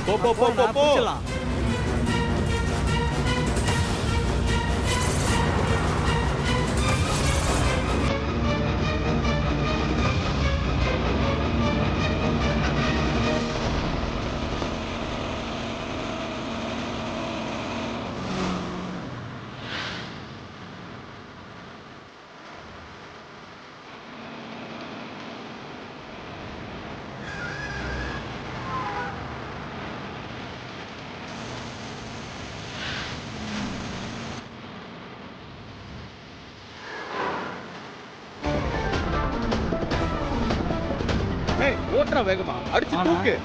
போ போ போ போ போ. பிடிச்சிடலாம். ஏய் ஓட்றா வேகமா, அடிச்சு ஆனா. தூக்கு.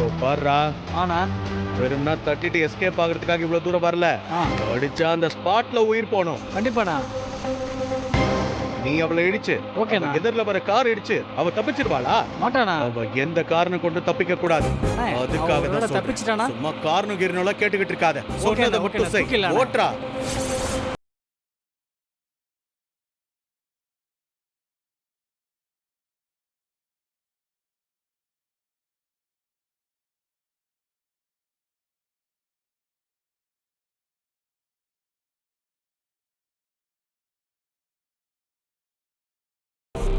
ஓ பாருடா, ஆனா வெறும்னா தட்டிட்டு எஸ்கேப் ஆகுறதுக்காக இவ்வளவு தூரம் வரல. ஆ அடிச்சா அந்த ஸ்பாட்ல உயிர் போணும். கண்டிப்பாண்ணா. நீ அவளை இடிச்சு ஓகேண்ணா. எதிரில வர கார் இடிச்சு அவ தப்பிச்சிருவாளா? மாட்டானா? அவ எந்த காரணம் கொண்டு தப்பிக்க கூடாது. அதுக்காக தான் சொல்றேன். தப்பிச்சிட்டானா? சும்மா காரணம் கீரனெல்லாம் கேட்டுக்கிட்டு இருக்காத. சொன்னதை மட்டும் ஓகேண்ணா, செய். தூக்கிடலாண்ணா. ஓட்றா.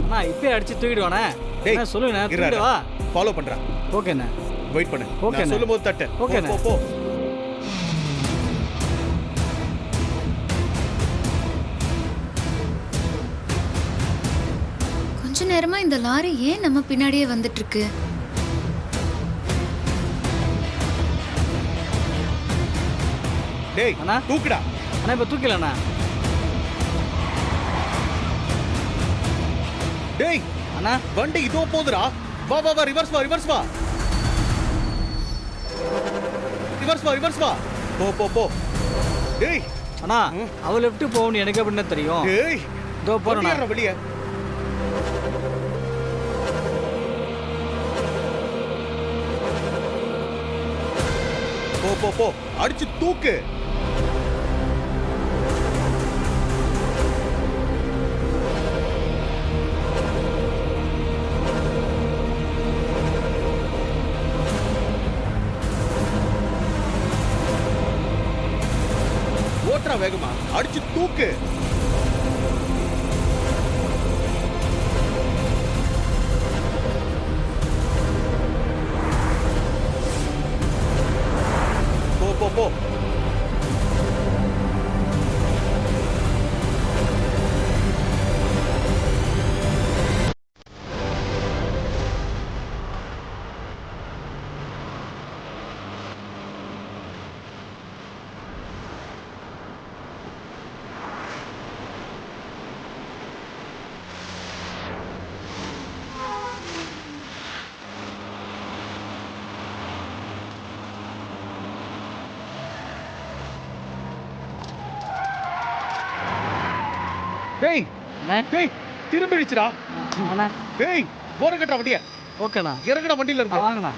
அண்ணா இப்பயே அடிச்சு தூக்கிடுவானே. டேய், என்ன சொல்லுண்ணே, இருடா. தூக்கிடு வா. ஃபாலோ பண்றேன். ஓகேண்ணே. வெயிட் பண்ணு. ஓகேண்ணே. நான் சொல்லும்போது தட்டு. ஓகேண்ணே. போ போ. கொஞ்ச நேரமா இந்த லாரி ஏன் நம்ம பின்னாடியே வந்துட்டு இருக்கு? டேய் அண்ணா. தூக்குடா. அண்ணா இப்ப தூக்கிடலாண்ணா. டேய் அண்ணா வண்டி இதோ போதுடா. வா வா வா, ரிவர்ஸ் வா, ரிவர்ஸ் வா. ரிவர்ஸ் வா, ரிவர்ஸ் வா. போ போ போ. டேய் அண்ணா அவ லெஃப்ட் போகணும் எனக்கு அப்படின்னு தெரியும். டேய் இதோ போறேண்ணா. போறடா வெளிய. போ போ போ, அடிச்சு தூக்கு. ஓட்றா வேகமா, அடிச்சு தூக்கு. போ போ போ. டேய் அண்ணா. டேய் திரும்பிடுச்சுடா. அண்ணா டேய் ஓரங்கட்டா வண்டிய. ஓகேண்ணா. இறங்குடா வண்டியில இருந்து. வாங்கண்ணா.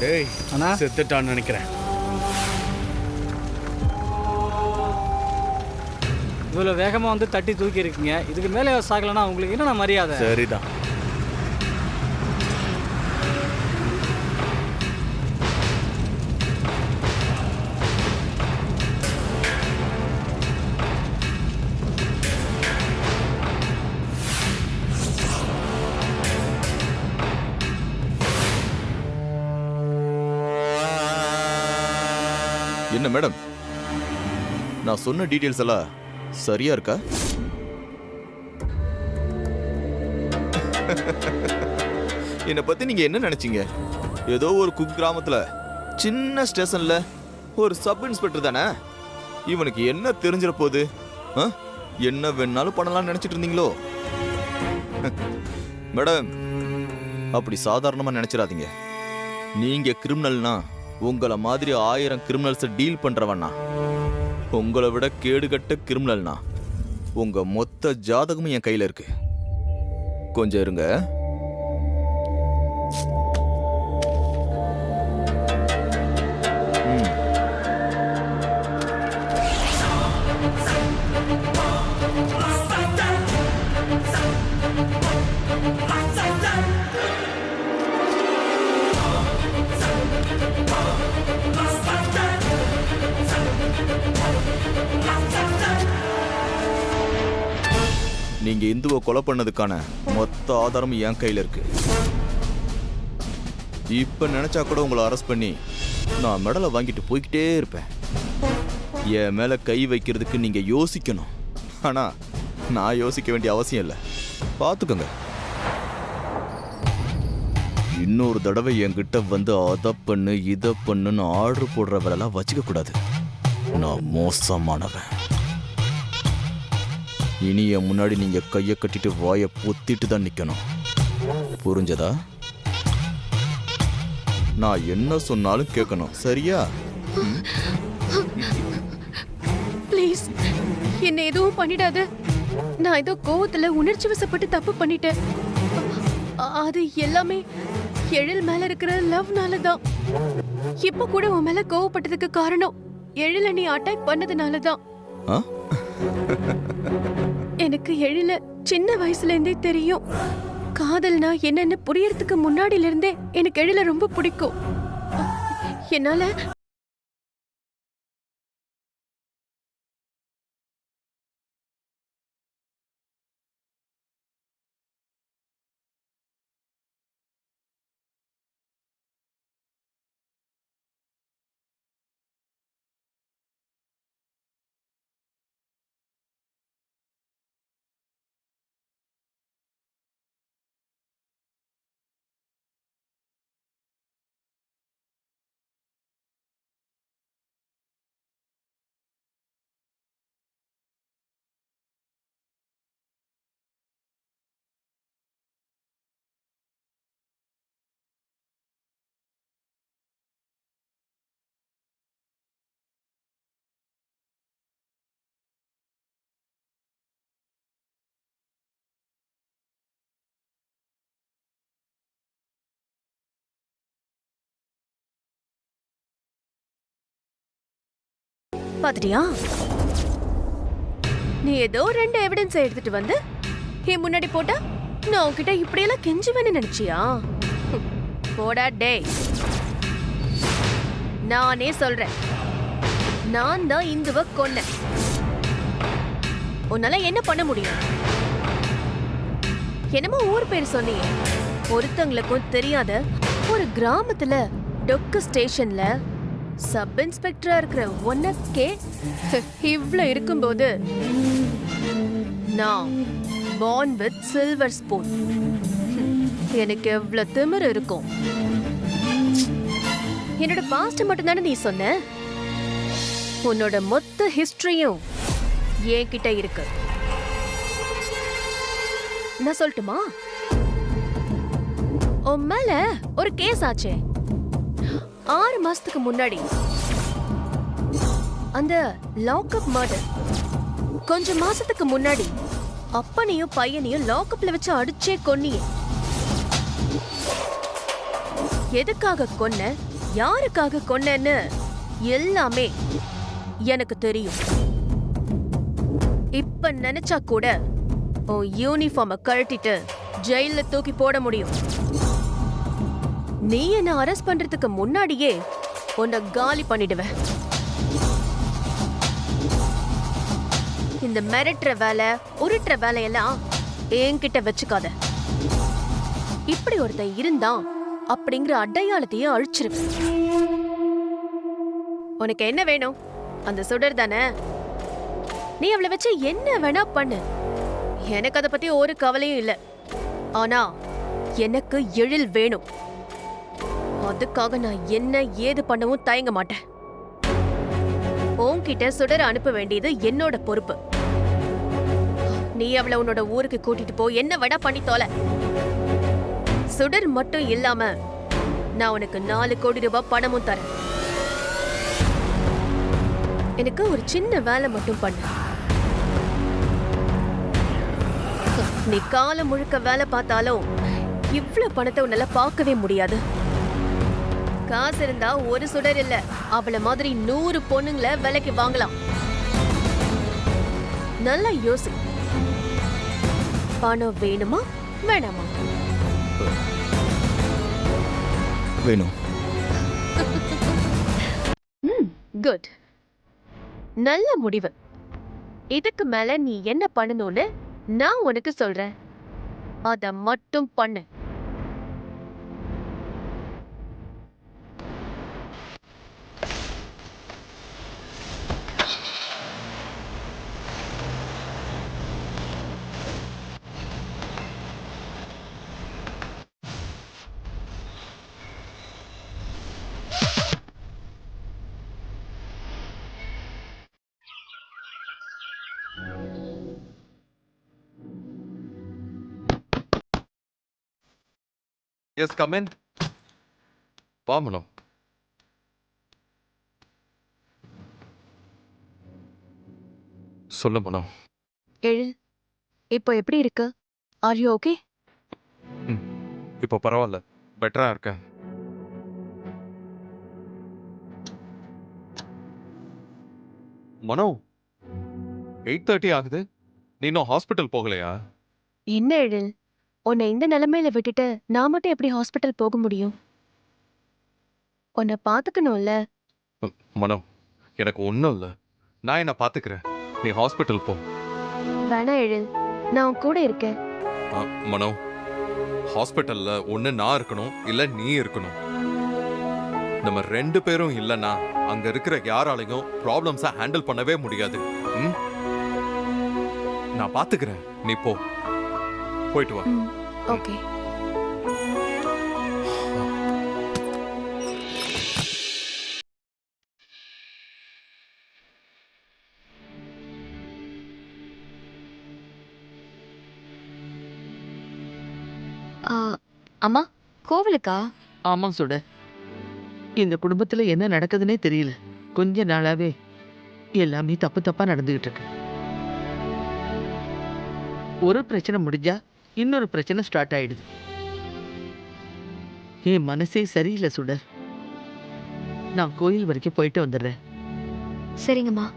டேய் அண்ணா செத்துட்டான்னு நினைக்கிறேன். இவ்வளோ வேகமாக வந்து தட்டி தூக்கி இருக்கீங்க. இதுக்கு மேலே சாகலைன்னா உங்களுக்கு என்னென்ன மரியாதை? சரிதான். என்ன மேடம், நான் சொன்ன டீடைல்ஸ் எல்லாம் சரியா இருக்கா? என்னை பத்தி நீங்க என்ன நினைச்சீங்க? ஏதோ ஒரு குக்கிராமத்துல சின்ன ஸ்டேஷன்ல ஒரு சப் இன்ஸ்பெக்டர் தானே. இவனுக்கு என்ன தெரிஞ்சிட போகுது? என்ன வேணாலும் பண்ணலாம்னு நினைச்சிட்டு இருந்தீங்களோ? மேடம், அப்படி சாதாரணமா நினைச்சிடாதீங்க. நீங்க கிரிமினல்னா உங்களை மாதிரி 1000 கிரிமினல்ஸை டீல் பண்றவண்ணா. உங்களை விட கேடுகட்ட கிரிமினல்னா உங்க மொத்த ஜாதகமும் என் கையில இருக்கு. கொஞ்சம் இருங்க. நீங்க இந்துவை கொலை பண்ணதுக்கான மொத்த ஆதாரமும் என் கையில இருக்கு. இப்ப நினைச்சா கூட உங்களை அரெஸ்ட் பண்ணி நான் மெடலை வாங்கிட்டு போய்கிட்டே இருப்பேன். என் மேல கை வைக்கிறதுக்கு நீங்க யோசிக்கணும். ஆனா நான் யோசிக்க வேண்டிய அவசியம் இல்லை. பார்த்துக்கோங்க. இன்னொரு தடவை என்கிட்ட வந்து அதை பண்ணு இதை பண்ணுன்னு ஆர்டர் போடுற வேலைலாம் வச்சுக்க கூடாது. நான் மோசமானவன். இனி என் முன்னாடி நீங்க கையை கட்டிட்டு வாயை பொத்திட்டு தான் நிக்கணும். புரிஞ்சதா? நான் என்ன சொன்னாலும் கேட்கணும். சரியா? ப்ளீஸ் என்ன எதுவும் பண்ணிடாத. நான் ஏதோ கோவத்துல உணர்ச்சி வசப்பட்டு தப்பு பண்ணிட்டேன். அது எல்லாமே எழில் மேல இருக்கிற லவ்னால தான். இப்ப கூட உன் மேல கோவப்பட்டதுக்கு காரணம் எழில நீ அட்டாக் பண்ணதுனால தான். எனக்கு எழில சின்ன வயசுல இருந்தே தெரியும். காதல்னா என்னன்னு புரியறதுக்கு முன்னாடில இருந்தே எனக்கு எழில ரொம்ப பிடிக்கும். என்னால பாத்துட்டியா? நீ ஏதோ 2 எவிடன்ஸ் எடுத்துட்டு வந்து என் முன்னாடி போட்டா நான் உன்கிட்ட இப்படியெல்லாம் கெஞ்சுவேன்னு நினைச்சியா? போடா டேய். நானே சொல்றேன், நான் தான் இந்துவை கொன்னேன். உன்னால என்ன பண்ண முடியும்? என்னமோ ஊர் பேர் சொன்னியே. ஒருத்தங்களுக்கும் தெரியாத ஒரு கிராமத்துல டொக்கு ஸ்டேஷன்ல சப் இன்ஸ்பெக்டரா இருக்கிற உனக்கே இவ்ளோ இருக்கும்போது நான் born with silver spoon. எனக்கு எவ்வளவு திமிரு இருக்கும். என்னோட பாஸ்ட் மட்டும் தானே நீ சொன்ன. உன்னோட மொத்த ஹிஸ்டரியும் என்கிட்ட இருக்கு. நான் சொல்லட்டுமா? உன் மேல ஒரு கேஸ் ஆச்சே 6 மாசத்துக்கு முன்னாடி. அந்த லாக்அப் மர்டர். கொஞ்ச மாசத்துக்கு முன்னாடி அப்பனையும் பையனையும் லாக்அப்ல வச்சு அடிச்சே கொன்னியே. எதுக்காக கொன்ன? யாருக்காக கொன்னேன்னு எல்லாமே எனக்கு தெரியும். இப்ப நினைச்சா கூட உன் யூனிஃபார்ம கழட்டிட்டு ஜெயில தூக்கி போட முடியும். நீ என்ன அரெஸ்ட் பண்றதுக்கு முன்னாடியே உன்னை காலி பண்ணிடுவேன். இந்த மிரட்டுற வேலை, உருட்டுற வேலையெல்லாம் என்கிட்ட வச்சுக்காத. இப்படி ஒருத்தன் இருந்தான் அப்படிங்கிற அடையாளத்தையே அழிச்சிருவேன். உனக்கு என்ன வேணும்? அந்த சுடர் தானே? நீ அவளை வச்சு என்ன வேணா பண்ணு, எனக்கு அதை பத்தி ஒரு கவலையும் இல்லை. ஆனா எனக்கு எழில் வேணும். அதுக்காக நான் என்ன ஏது பண்ணவும் தயங்க மாட்டேன். உன்கிட்ட சுடர் அனுப்ப வேண்டியது என்னோட பொறுப்பு. நீ அவளை உன்னோட ஊருக்கு கூட்டிட்டு போ, என்ன வேணா பண்ணி தொலை. சுடர் மட்டும் இல்லாம நான் உனக்கு 4 கோடி ரூபாய் பணமும் தரேன். எனக்கு ஒரு சின்ன வேலை மட்டும் பண்ணு. நீ காலம் முழுக்க வேலை பார்த்தாலும் இவ்ளோ பணத்தை உன்னால பார்க்கவே முடியாது. காசு இருந்தா ஒரு சுடர் இல்ல, அவளை மாதிரி 100 பொண்ணுங்களை விலைக்கு வாங்கலாம். நல்லா யோசி. பணம் வேணுமா வேணாமா? வேணும். குட், நல்ல முடிவு. இதுக்கு மேல நீ என்ன பண்ணணும்னு நான் உனக்கு சொல்றேன். அத மட்டும் பண்ணு. Yes come in. வா மனோ. சொல்லு மனோ. எழில், இப்போ எப்படி இருக்கு? Are you okay? இப்போ பரவாயில்ல, பெட்டரா இருக்கேன். மனோ, 8:30 ஆகுது. நீ இன்னும் ஹாஸ்பிட்டல் போகலையா? என்ன எழில், உன்னை இந்த நிலைமையில விட்டுட்டு நான் மட்டும் எப்படி ஹாஸ்பிட்டல் போக முடியும்? உன்னை பாத்துக்கணும்ல. மனோ, எனக்கு ஒன்றும் இல்லை, நான் என்ன பார்த்துக்கிறேன். நீ ஹாஸ்பிட்டல் போ. வேணா எழில், நான் உன் கூட இருக்கேன். மனோ, ஹாஸ்பிட்டல்ல ஒன்று நான் இருக்கணும், இல்லை நீ இருக்கணும். நம்ம 2 பேரும் இல்லைன்னா அங்க இருக்கிற யாராலையும் ப்ராப்ளம்ஸை ஹேண்டில் பண்ணவே முடியாது. நான் பார்த்துக்கிறேன், நீ போ. போயிட்டு வா. ஓகே. அம்மா, கோவிலுக்கா? ஆமாம் சுடர். இந்த குடும்பத்தில் என்ன நடக்குதுன்னே தெரியல. கொஞ்ச நாளாவே எல்லாமே தப்பு தப்பா நடந்துகிட்டு இருக்கு. ஒரு பிரச்சனை முடிஞ்சா இன்னொரு பிரச்சனை ஸ்டார்ட் ஆயிடுது. என் மனசே சரியில்லை சுடர். நான் கோயில் வரைக்கும் போயிட்டு வந்துடுறேன். சரிங்கம்மா.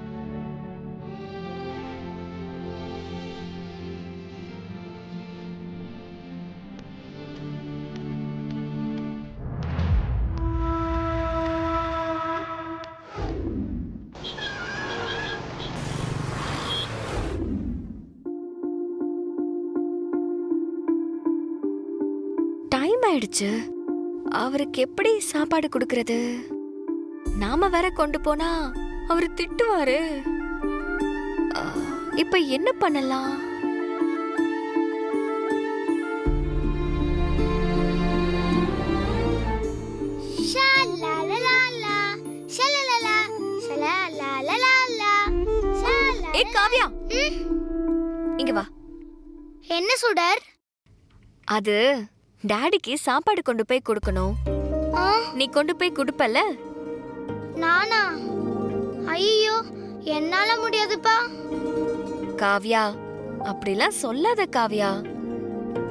டைம் ஆயிடுச்சு. அவருக்கு எப்படி சாப்பாடு கொடுக்கறது? நாம வேற கொண்டு போனா அவரு திட்டுவாரு. இப்ப என்ன பண்ணலாம்? ஏய் காவ்யா, இங்க வா. என்ன சுடர்? அது டாடிக்கு சாப்பாடு கொண்டு போய் கொடுக்கணும். நீ கொண்டு போய் கொடுப்பல? நானா? ஐயோ, என்னால முடியாதுப்பா. காவ்யா, அப்படிலாம் சொல்லாத காவ்யா.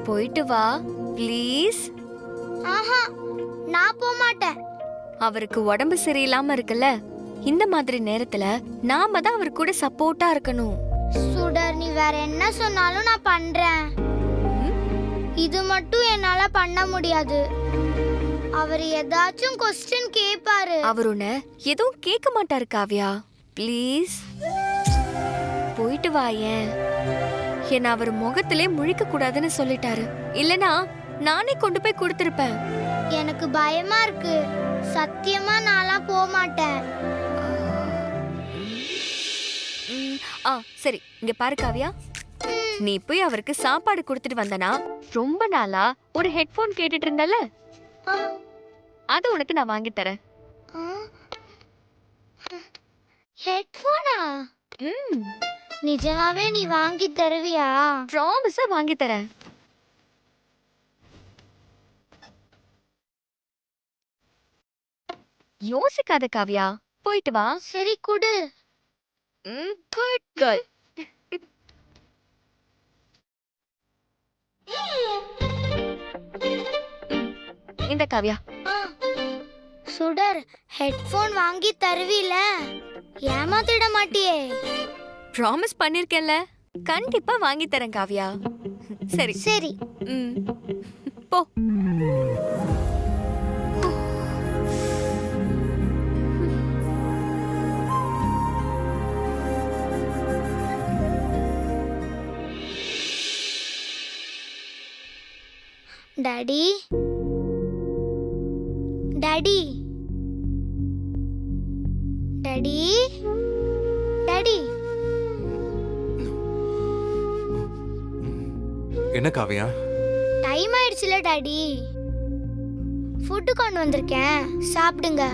போயிட்டு வா ப்ளீஸ். ஆஹா, நான் போக மாட்டேன். அவருக்கு உடம்பு சரியில்லாம இருக்குல்ல, இந்த மாதிரி நேரத்துல நாம தான் அவர் கூட சப்போர்ட்டா இருக்கணும். சுடர், நீ வேற என்ன சொன்னாலும் நான் பண்றேன். இது மட்டும் என்னால பண்ண முடியாது. அவர் ஏதாச்சும் கொஸ்டின் கேட்பாரு. அவர் உன்னை எதுவும் கேட்க மாட்டாரு காவ்யா. ப்ளீஸ் போயிட்டு வாயேன். என்ன அவர் முகத்திலே முழிக்க கூடாதுன்னு சொல்லிட்டாரு. இல்லனா நானே கொண்டு போய் கொடுத்திருப்பேன். எனக்கு பயமா இருக்கு. சத்தியமா நான்லாம் போக மாட்டேன். சரி, இங்க பாரு காவ்யா, நீ போய் அவருக்கு சாப்பாடு கொடுத்துட்டு வந்தனா, ரொம்ப நாளா ஒரு ஹெட்போன் கேட்டுட்டு இருந்தல, அது உனக்கு நான் வாங்கி தரேன். ஹெட்போனா? நிஜமாவே நீ வாங்கி தருவியா? ப்ராமிஸா வாங்கி தரேன். யோசிக்காத காவ்யா, போயிட்டு வா. சரி, குடு. Good girl. இந்த காவ்யா. சுடர், ஹெட்போன் வாங்கி தருவில? ஏமாத்திட மாட்டியே? ப்ராமிஸ் பண்ணிருக்கேன்ல, கண்டிப்பா வாங்கி தரேன் காவ்யா. சரி சரி. போ. Daddy, daddy, daddy, daddy. என்ன காவியா? டைம் ஆயிடுச்சுல டாடி. ஃபுட்டு கொண்டு வந்திருக்கேன், சாப்பிடுங்க.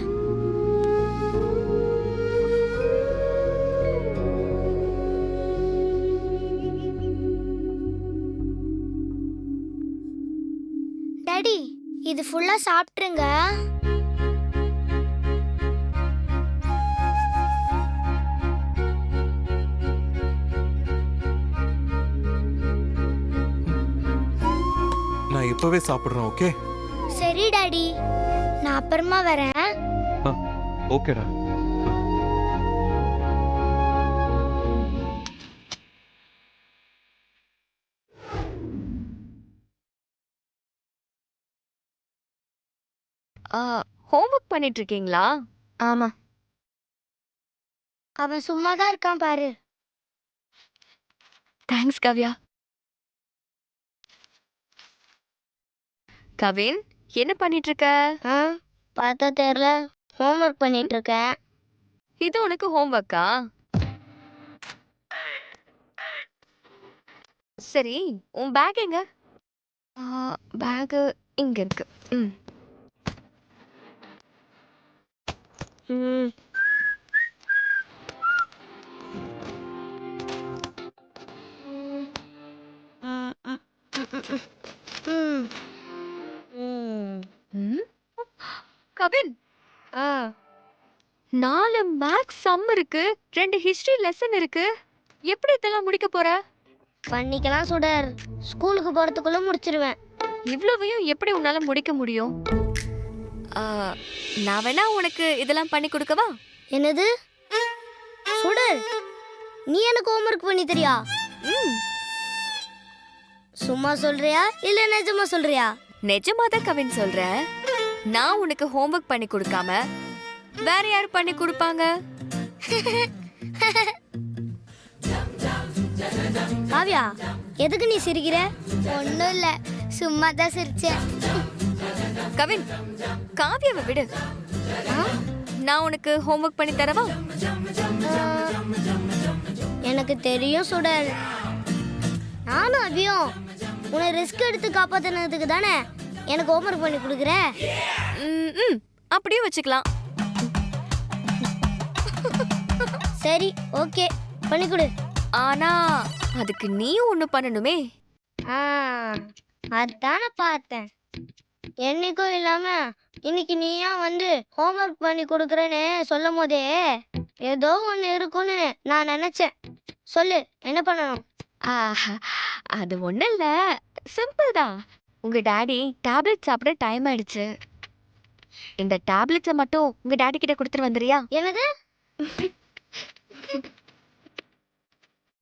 டாடி, இது ஃபுல்லா சாப்பிட்டுருங்க. நான் இப்பவே சாப்பிடுறேன். ஓகே? சரி டாடி, நான் அப்புறமா வரேன். ஓகேடா. ஹோம்வொர்க் பண்ணிட்டு இருக்கீங்களா? ஆமா. அவன் சும்மா தான் இருக்கான் பாரு. தேங்க்ஸ் காவ்யா. கவின், என்ன பண்ணிட்டு இருக்க? பார்த்தா தெரியல, ஹோம்வொர்க் பண்ணிட்டு இருக்கேன். இது உனக்கு ஹோம்வொர்க்கா? சரி, உன் பேக் எங்க? பேக் இங்க இருக்கு. கவின், 4 மேக்ஸ் சம் இருக்கு, 2 ஹிஸ்டரி லெசன் இருக்கு. எப்படி இதெல்லாம் முடிக்க போற? பண்ணிக்கலாம் சுடர், ஸ்கூலுக்கு போறதுக்குள்ள முடிச்சிருவேன். இவ்வளவையும் எப்படி உன்னால முடிக்க முடியும்? நான் வேணா உனக்கு இதெல்லாம் பண்ணி கொடுக்கவா? என்னது சுடர், நீ எனக்கு ஹோம்வொர்க் பண்ணி தரியா? சும்மா சொல்றியா இல்ல நிஜமா சொல்றியா? நிஜமாதான் கவின் சொல்றேன். நான் உனக்கு ஹோம்வொர்க் பண்ணி கொடுக்காம வேற யாரு பண்ணி கொடுப்பாங்க? காவ்யா, எதுக்கு நீ சிரிக்கிற? ஒண்ணும் இல்ல, சும்மா தான் சிரிச்சேன். கவின், காவ்யாவை விடு. நான் உனக்கு ஹோம்வொர்க் பண்ணி தரவா? எனக்கு தெரியும் சுடர். நானும் அபியும் உன்னை ரிஸ்க் எடுத்து காப்பாத்தினதுக்கு தானே எனக்கு ஹோம்வொர்க் பண்ணி கொடுக்குற. அப்படியே வச்சுக்கலாம். சரி, ஓகே, பண்ணி கொடு. ஆனா அதுக்கு நீ ஒண்ணு பண்ணணுமே. அதான பார்த்தேன். என்னைக்கும் இல்லாம இன்னைக்கு நீயா வந்து ஹோம்வொர்க் பண்ணி கொடுக்குறேன்னு சொல்லும் போதே ஏதோ ஒண்ணு இருக்கும்னு நான் நினைச்சேன். சொல்லு, என்ன பண்ணணும்? அது ஒண்ணும் இல்ல, சிம்பிள் தான். உங்க டாடி டேப்லெட் சாப்பிட டைம் ஆயிடுச்சு. இந்த டேப்லெட்ஸை மட்டும் உங்க டாடி கிட்ட கொடுத்துட்டு வந்துறியா? என்னது?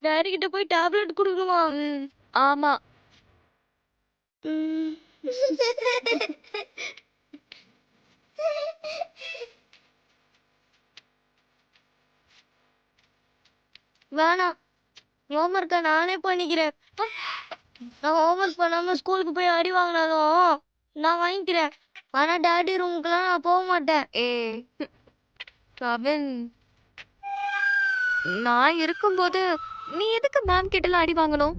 டாடி கிட்ட போய் டேப்லெட் கொடுக்கணுமா? ஆமா. ம். வேணாம், ஹோம்ஒர்க்கை நானே பண்ணிக்கிறேன். நான் ஹோம்ஒர்க் பண்ணாம ஸ்கூலுக்கு போய் அடி வாங்கினாலும் நான் வாங்கிக்கிறேன். ஆனா டாடி ரூமுக்குலாம் நான் போக மாட்டேன். கவின், நான் இருக்கும்போது நீ எதுக்கு மேம் கிட்டலாம் அடி வாங்கணும்?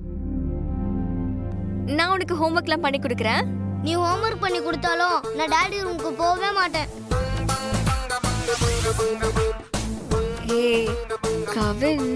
நான் உனக்கு ஹோம்ஒர்க்லாம் பண்ணி கொடுக்குறேன். நீ ஹோம்ஒர்க் பண்ணி கொடுத்தாலும் நான் டாடி ரூமுக்கு போகவே மாட்டேன். ஏய் கவின்,